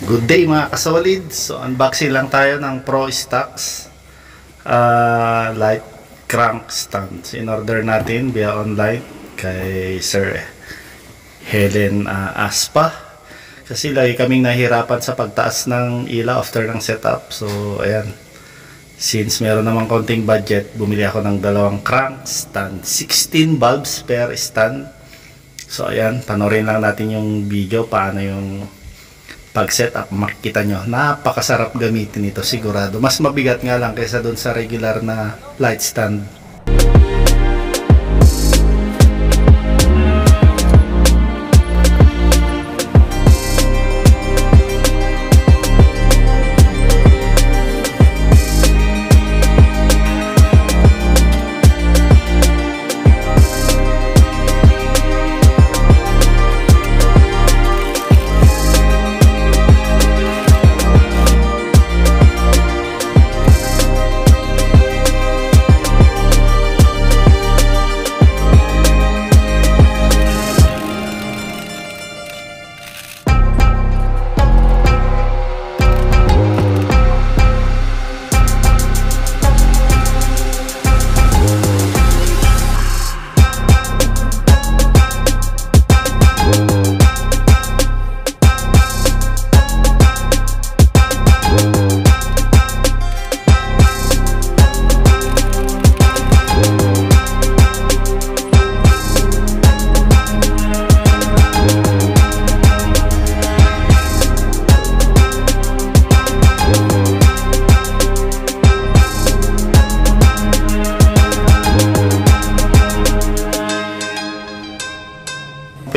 Good day mga kasolid. So unboxing lang tayo ng Pro Stocks light crank stands. In order natin via online kay Sir Helen Aspa. Kasi lagi kaming nahirapan sa pagtaas ng ilaw after ng setup. So ayan, since meron namang konting budget, bumili ako ng dalawang crank stand, 16 bulbs per stand. So ayan, panoorin lang natin yung video paano yung pag setup. Makikita nyo, napakasarap gamitin ito sigurado. Mas mabigat nga lang kaysa dun sa regular na light stand.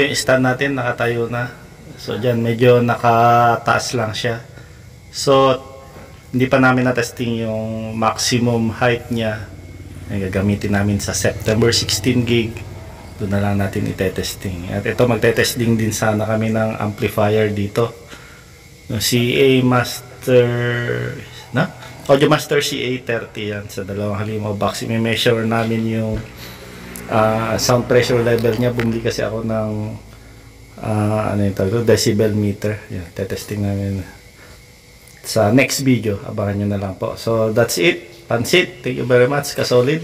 Yung stand natin nakatayo na. So dyan medyo nakataas lang siya. So hindi pa namin na-testing yung maximum height niya. Yung gagamitin namin sa September 16 gig. Doon na lang natin ite-testing. At ito, magte-testing din sana kami ng amplifier dito. Yung CA Master Audio Master CA30 yan sa dalawang halimaw box. I-measure namin yung sound pressure level niya. Bumili kasi ako ng ano yung tawag, decibel meter. Yan, testing namin sa next video. Abangan nyo na lang po. So that's it. Pansit. Thank you very much, kasolid.